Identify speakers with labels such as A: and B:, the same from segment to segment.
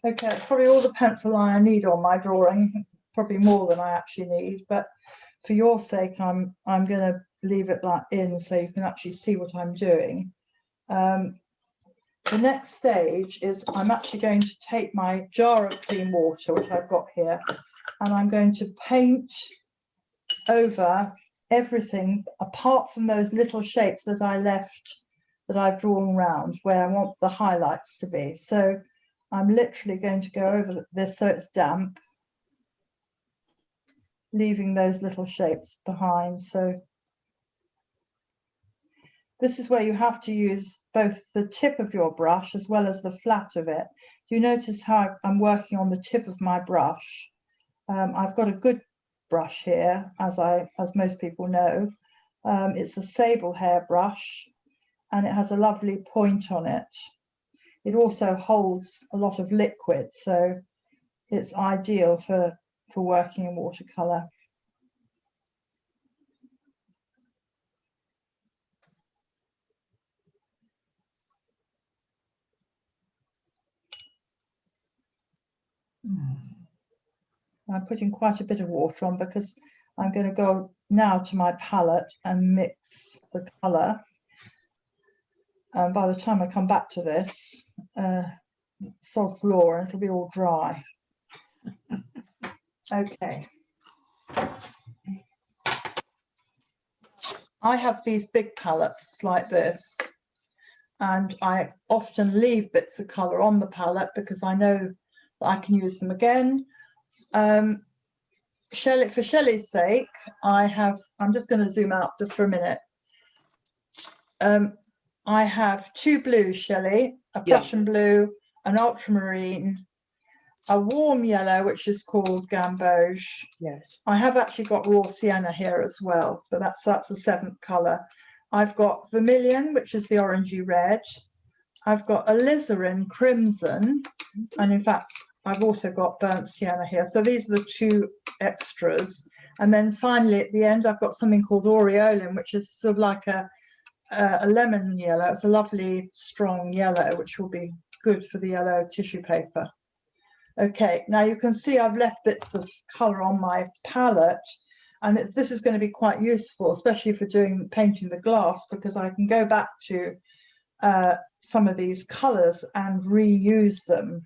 A: Okay, it's probably all the pencil line I need on my drawing, probably more than I actually need, but for your sake, I'm going to leave it like in so you can actually see what I'm doing. The next stage is I'm actually going to take my jar of clean water, which I've got here, and I'm going to paint over everything apart from those little shapes that I left, that I've drawn around where I want the highlights to be. So I'm literally going to go over this so it's damp, leaving those little shapes behind. So this is where you have to use both the tip of your brush as well as the flat of it. You notice how I'm working on the tip of my brush. I've got a good brush here, as most people know. It's a sable hair brush, and it has a lovely point on it. It also holds a lot of liquid, so it's ideal for working in watercolour. I'm putting quite a bit of water on because I'm going to go now to my palette and mix the colour. And by the time I come back to this, sod's law, and it'll be all dry. Okay. I have these big palettes like this, and I often leave bits of colour on the palette because I know that I can use them again. For Shelley's sake, I'm just going to zoom out just for a minute. I have two blues, Shelley, a Prussian blue, an ultramarine, a warm yellow, which is called gamboge.
B: Yes.
A: I have actually got raw sienna here as well, but that's the seventh colour. I've got vermilion, which is the orangey red. I've got alizarin crimson, and in fact, I've also got burnt sienna here. So these are the two extras. And then finally, at the end, I've got something called aureolin, which is sort of like a lemon yellow. It's a lovely strong yellow, which will be good for the yellow tissue paper. Okay, now you can see I've left bits of colour on my palette, and this is going to be quite useful, especially for painting the glass, because I can go back to some of these colours and reuse them.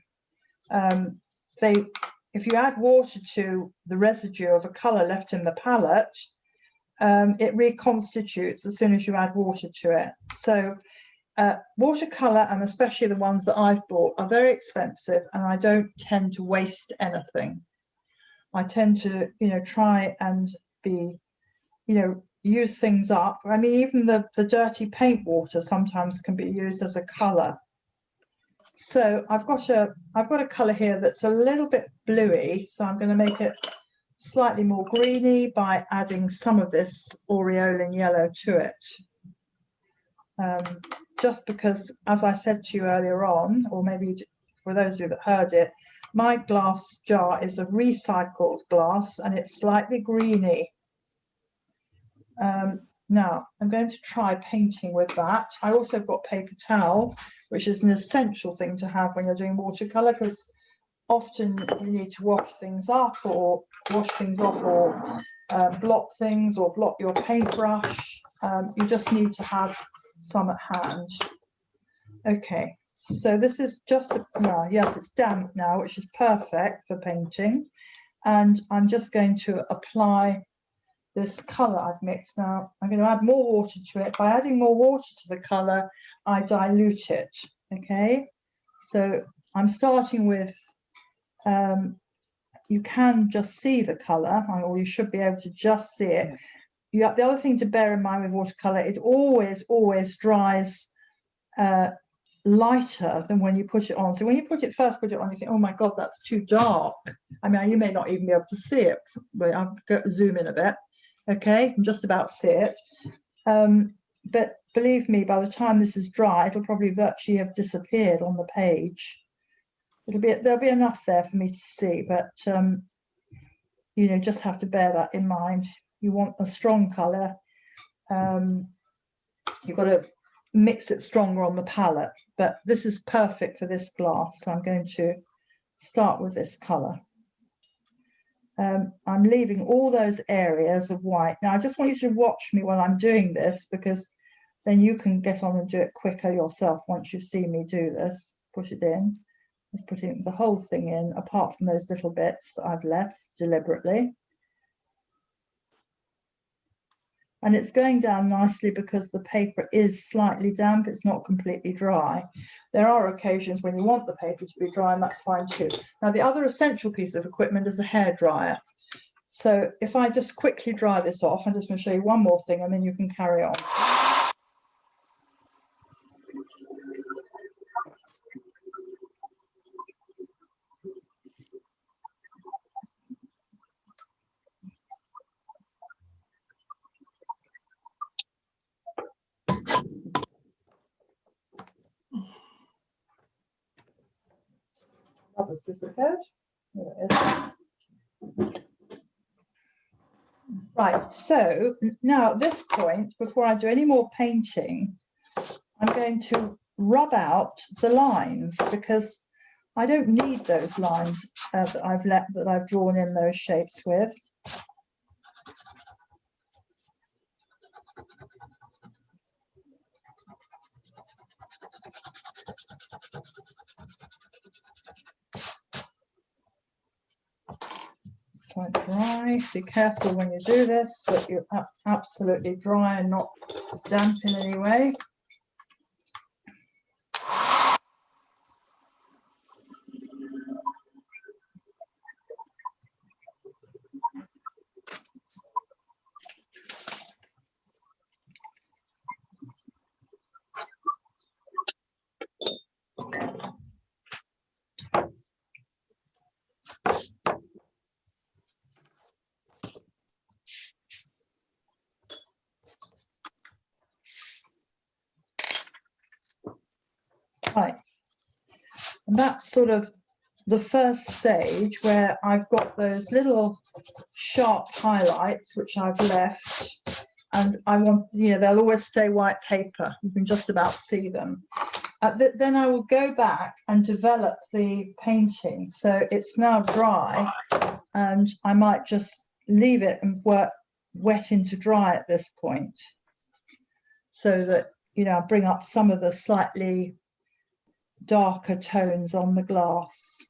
A: If you add water to the residue of a colour left in the palette, it reconstitutes as soon as you add water to it. So watercolour, and especially the ones that I've bought, are very expensive, and I don't tend to waste anything. I tend to, try and use things up. I mean, even the dirty paint water sometimes can be used as a colour. So I've got a colour here that's a little bit bluey, so I'm going to make it slightly more greeny by adding some of this aureolin yellow to it. Just because, as I said to you earlier on, or maybe for those of you that heard it, my glass jar is a recycled glass and it's slightly greeny. Now I'm going to try painting with that. I also got paper towel, which is an essential thing to have when you're doing watercolour, because often you need to wash things up or wash things off, or blot things, or blot your paintbrush. You just need to have some at hand. Okay, so this is just yes, it's damp now, which is perfect for painting, and I'm just going to apply this colour I've mixed. Now I'm going to add more water to it. By adding more water to the colour, I dilute it. Okay, so I'm starting with you can just see the colour, or you should be able to just see it. The other thing to bear in mind with watercolour, it always dries lighter than when you put it on. So when you first put it on, you think, oh my god, that's too dark. I mean, you may not even be able to see it, but I'll zoom in a bit. Okay, you can just about see it. But believe me, by the time this is dry, it'll probably virtually have disappeared on the page. There'll be enough there for me to see, but just have to bear that in mind. You want a strong colour. You've got to mix it stronger on the palette, but this is perfect for this glass. So I'm going to start with this colour. I'm leaving all those areas of white. Now I just want you to watch me while I'm doing this, because then you can get on and do it quicker yourself once you see me do this. Put it in. Just putting the whole thing in, apart from those little bits that I've left deliberately. And it's going down nicely because the paper is slightly damp, it's not completely dry. There are occasions when you want the paper to be dry, and that's fine too. Now the other essential piece of equipment is a hairdryer. So if I just quickly dry this off, I'm just going to show you one more thing and then you can carry on. That was disappeared. There it is. Right, so now at this point, before I do any more painting, I'm going to rub out the lines, because I don't need those lines that I've drawn in those shapes with. Quite dry. Be careful when you do this that you're absolutely dry and not damp in any way. Right, and that's sort of the first stage, where I've got those little sharp highlights which I've left, and I want, you know, they'll always stay white paper, you can just about see them. Then I will go back and develop the painting, so it's now dry, and I might just leave it and work wet into dry at this point, so that, you know, I bring up some of the slightly darker tones on the glass.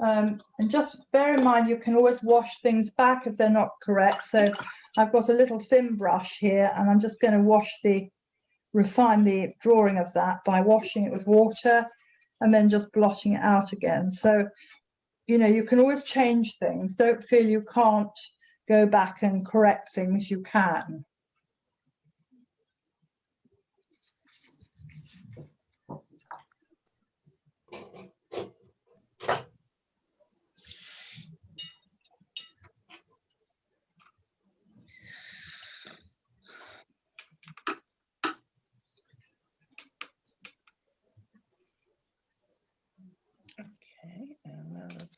A: And just bear in mind, you can always wash things back if they're not correct. So I've got a little thin brush here, and I'm just going to refine the drawing of that by washing it with water and then just blotting it out again. So, you know, you can always change things. Don't feel you can't go back and correct things, you can.
B: Okay, and now let's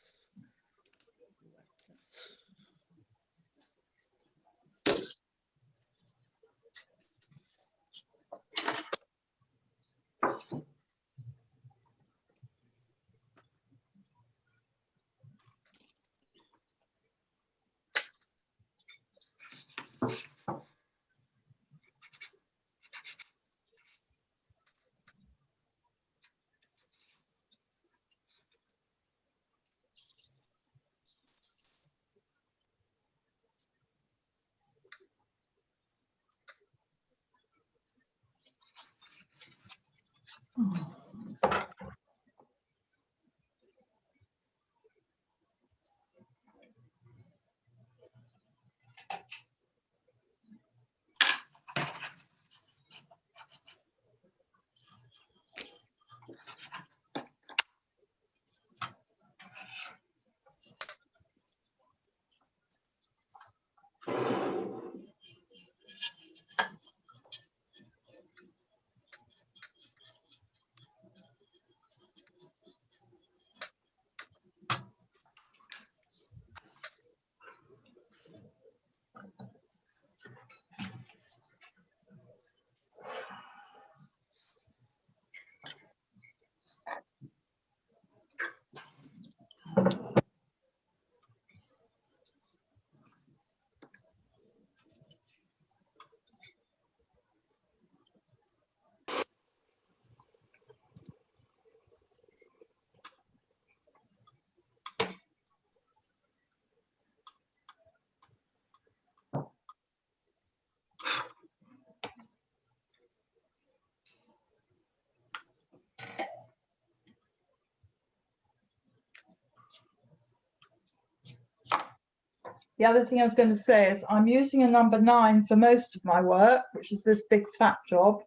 A: the other thing I was going to say is I'm using a number 9 for most of my work, which is this big fat job.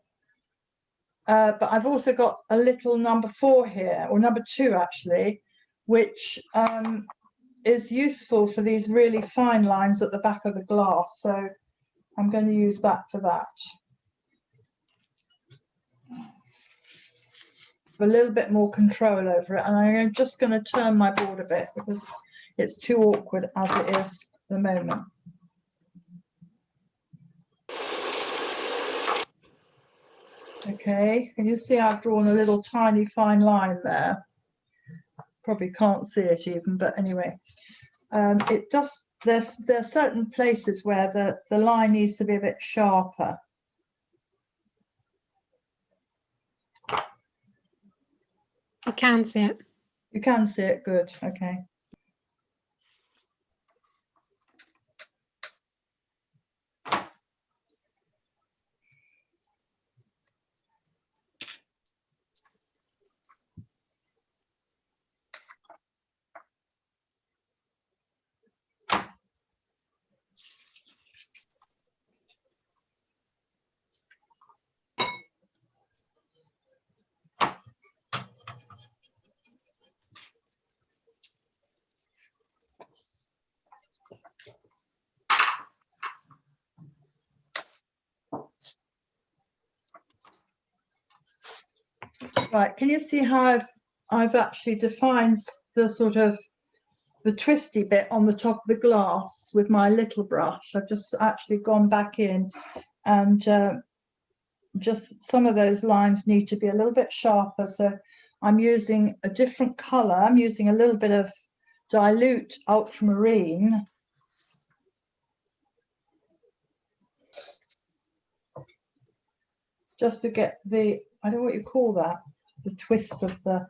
A: But I've also got a little number 4 here, or number 2 actually, which is useful for these really fine lines at the back of the glass. So I'm going to use that for that. A little bit more control over it, and I'm just going to turn my board a bit because it's too awkward as it is at the moment. Okay, can you see I've drawn a little tiny fine line there? Probably can't see it even, but anyway, it does. There are certain places where the line needs to be a bit sharper.
C: I can see it.
A: You can see it, good, okay. Right, can you see how I've actually defined the sort of the twisty bit on the top of the glass with my little brush? I've just actually gone back in and just some of those lines need to be a little bit sharper. So I'm using a different color. I'm using a little bit of dilute ultramarine. Just to get the, I don't know what you call that, the twist of the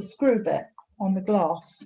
A: screw bit on the glass.